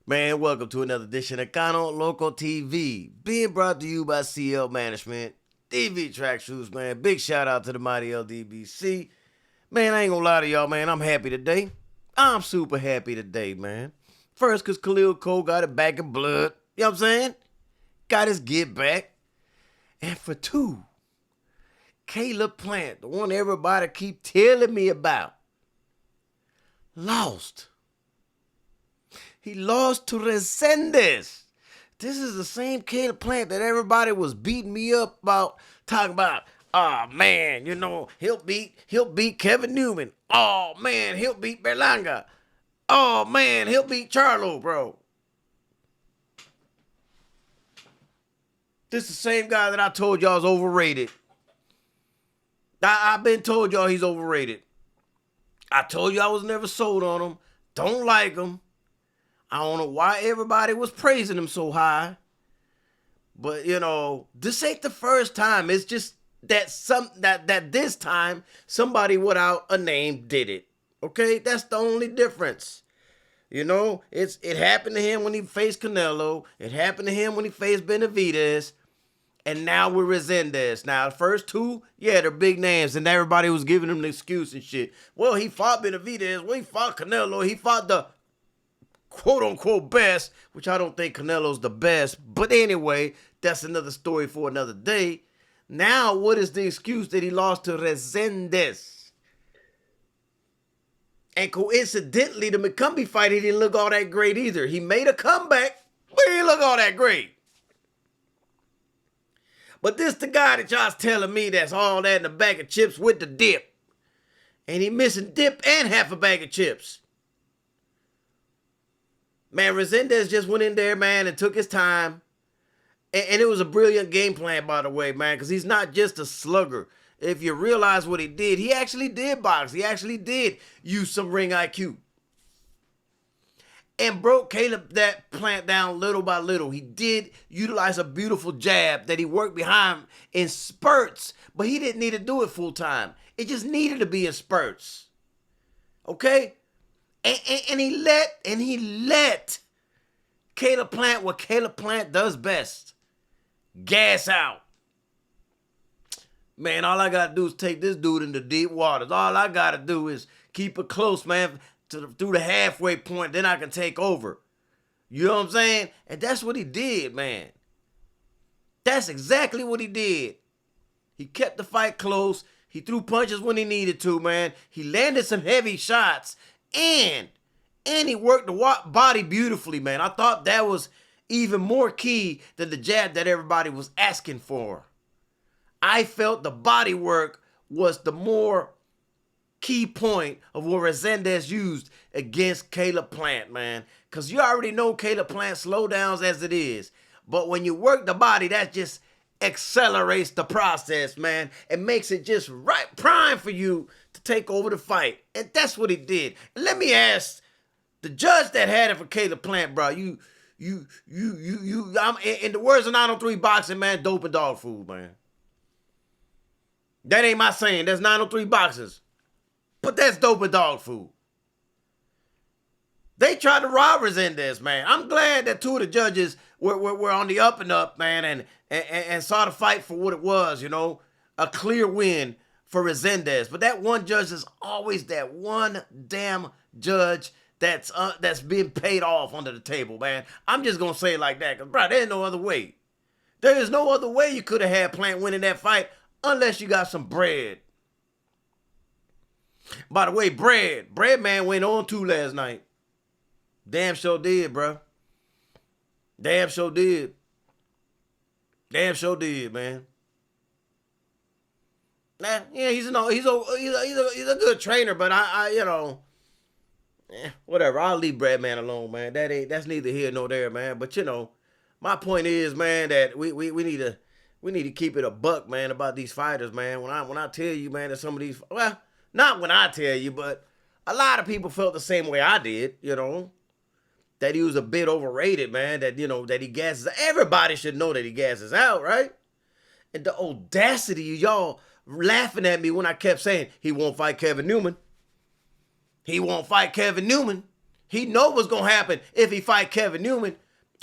Man, welcome to another edition of Cano Local TV, being brought to you by CL Management, DV Tracksuits, man. Big shout out to the mighty LDBC. Man, I ain't gonna lie to y'all, man. I'm happy today. I'm super happy today, man. First, because Khalil Cole got it back in blood. You know what I'm saying? Got his get back. And for two, Caleb Plant, the one everybody keep telling me about, lost. He lost to Resendiz. This is the same Caleb Plant that everybody was beating me up about, talking about. Oh man, he'll beat Kevin Newman. Oh man, he'll beat Berlanga. Oh man, he'll beat Charlo, bro. This is the same guy that I told y'all is overrated. I've been told y'all he's overrated. I told you I was never sold on him. Don't like him. I don't know why everybody was praising him so high. But this ain't the first time. It's just that this time somebody without a name did it. Okay? That's the only difference. It happened to him when he faced Canelo. It happened to him when he faced Benavidez. And now we're Resendiz. Now, the first two, yeah, they're big names, and everybody was giving him an excuse and shit. Well, he fought Benavidez. Well, he fought Canelo. He fought the quote-unquote best, which I don't think Canelo's the best. But anyway, that's another story for another day. Now, what is the excuse that he lost to Resendiz? And coincidentally, the McCumbee fight, he didn't look all that great either. He made a comeback, but he didn't look all that great. But this the guy that y'all's telling me that's all that in a bag of chips with the dip. And he missing dip and half a bag of chips. Man, Resendiz just went in there, man, and took his time. And it was a brilliant game plan, by the way, man, because he's not just a slugger. If you realize what he did, he actually did box. He actually did use some ring IQ. And broke Caleb that Plant down little by little. He did utilize a beautiful jab that he worked behind in spurts, but he didn't need to do it full time. It just needed to be in spurts. Okay? And he let Caleb Plant what Caleb Plant does best. Gas out. Man, all I gotta do is take this dude into deep waters. All I gotta do is keep it close, man, through the halfway point, then I can take over. You know what I'm saying? And that's what he did, man. That's exactly what he did. He kept the fight close. He threw punches when he needed to, man. He landed some heavy shots. And he worked the body beautifully, man. I thought that was even more key than the jab that everybody was asking for. I felt the body work was the more key point of what Resendiz used against Caleb Plant, man. Because you already know Caleb Plant slowdowns as it is. But when you work the body, that just accelerates the process, man. It makes it just right prime for you to take over the fight. And that's what he did. And let me ask the judge that had it for Caleb Plant, bro. I'm in the words of 903 boxing, man, dope and dog food, man. That ain't my saying. That's 903 boxers. But that's dope and dog food. They tried to rob Resendiz, man. I'm glad that two of the judges were on the up and up, man, and saw the fight for what it was, a clear win for Resendiz. But that one judge is always that one damn judge that's being paid off under the table, man. I'm just going to say it like that, because, bro, there's no other way. There is no other way you could have had Plant winning that fight unless you got some bread. By the way, Bread Man went on 2 last night. Damn sure did, bro. Damn sure did. Damn sure did, man. Nah, yeah, he's a good trainer, but whatever. I'll leave Bread Man alone, man. That's neither here nor there, man. But my point is, man, that we need to keep it a buck, man, about these fighters, man. When I tell you, man, that some of these, well, not when I tell you, but a lot of people felt the same way I did, that he was a bit overrated, man, that he gasses. Everybody should know that he gasses out, right? And the audacity of y'all laughing at me when I kept saying he won't fight Kevin Newman. He won't fight Kevin Newman. He know what's going to happen if he fight Kevin Newman.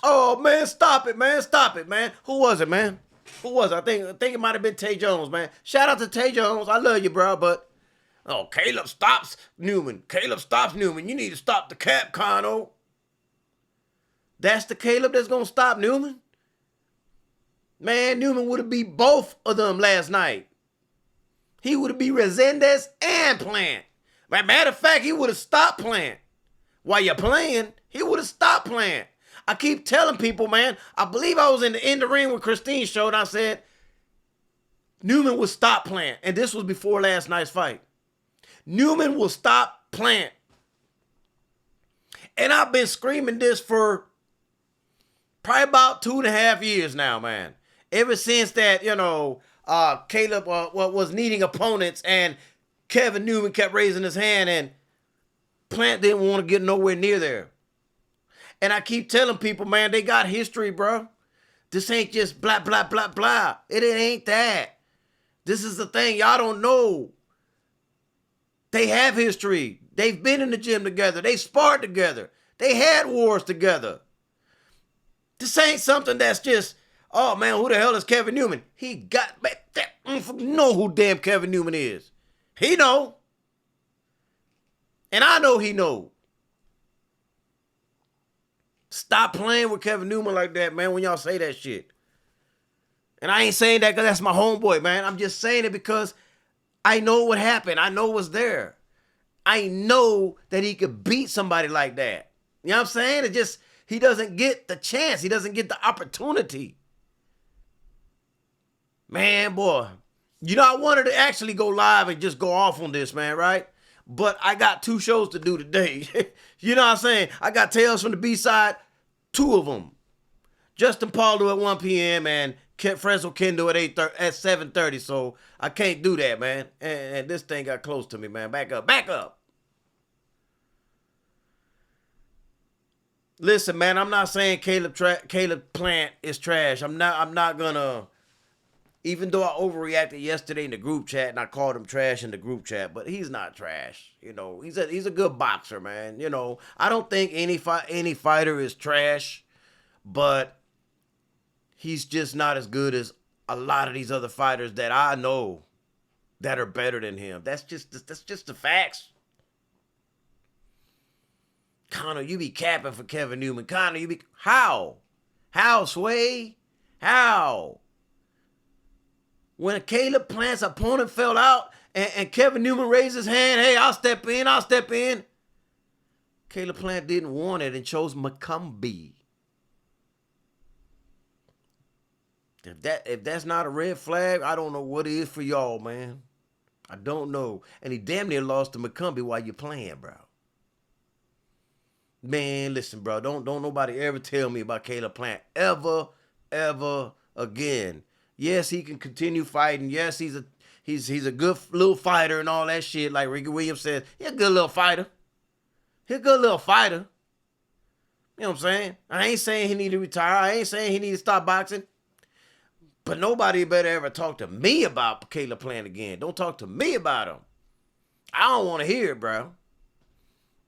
Oh, man, stop it, man. Stop it, man. Who was it, man? Who was it? I think it might have been Tay Jones, man. Shout out to Tay Jones. I love you, bro, but oh, Caleb stops Newman. Caleb stops Newman. You need to stop the cap, Kano. That's the Caleb that's going to stop Newman? Man, Newman would have beat both of them last night. He would have beat Resendiz and Plant. Matter of fact, he would have stopped Plant. While you're playing, he would have stopped Plant. I keep telling people, man, I believe I was in the ring with Christine's show, and I said Newman would stop Plant. And this was before last night's fight. Newman will stop Plant. And I've been screaming this for probably about 2.5 years now, man. Ever since that, Caleb was needing opponents and Kevin Newman kept raising his hand and Plant didn't want to get nowhere near there. And I keep telling people, man, they got history, bro. This ain't just blah, blah, blah, blah. It ain't that. This is the thing. Y'all don't know. They have history. They've been in the gym together. They sparred together. They had wars together. This ain't something that's just, oh, man, who the hell is Kevin Newman? He got, know who damn Kevin Newman is. He know. And I know he know. Stop playing with Kevin Newman like that, man, when y'all say that shit. And I ain't saying that because that's my homeboy, man. I'm just saying it because I know what happened. I know what's there. I know that he could beat somebody like that. You know what I'm saying? It just, he doesn't get the chance. He doesn't get the opportunity. Man, boy. I wanted to actually go live and just go off on this, man, right? But I got 2 shows to do today. You know what I'm saying? I got Tales from the B-Side, 2 of them. Justin Paulo at 1 p.m. and Fresno Kendo at 7:30. So I can't do that, man. And this thing got close to me, man. Back up. Back up. Listen, man, I'm not saying Caleb Plant is trash. I'm not gonna, even though I overreacted yesterday in the group chat and I called him trash in the group chat, but he's not trash. He's a good boxer, man. I don't think any fighter is trash, but he's just not as good as a lot of these other fighters that I know that are better than him. That's just the facts. Connor, you be capping for Kevin Newman. Connor, you be... How? How, Sway? How? When Caleb Plant's opponent fell out and Kevin Newman raised his hand, hey, I'll step in. Caleb Plant didn't want it and chose McCombie. If that's not a red flag, I don't know what it is for y'all, man. I don't know. And he damn near lost to McCombie while you're playing, bro. Man, listen, bro. Don't nobody ever tell me about Caleb Plant ever again. Yes, he can continue fighting. Yes, he's a good little fighter and all that shit. Like Ricky Williams says, he's a good little fighter. You know what I'm saying? I ain't saying he need to retire. I ain't saying he need to stop boxing. But nobody better ever talk to me about Caleb Plant again. Don't talk to me about him. I don't want to hear it, bro.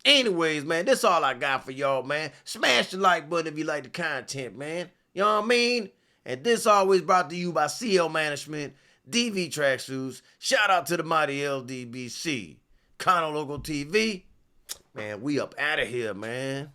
Anyways, man, that's all I got for y'all, man. Smash the like button if you like the content, man. You know what I mean? And this always brought to you by CL Management, DV Tracksuits. Shout out to the mighty LDBC. Kano Local TV. Man, we up out of here, man.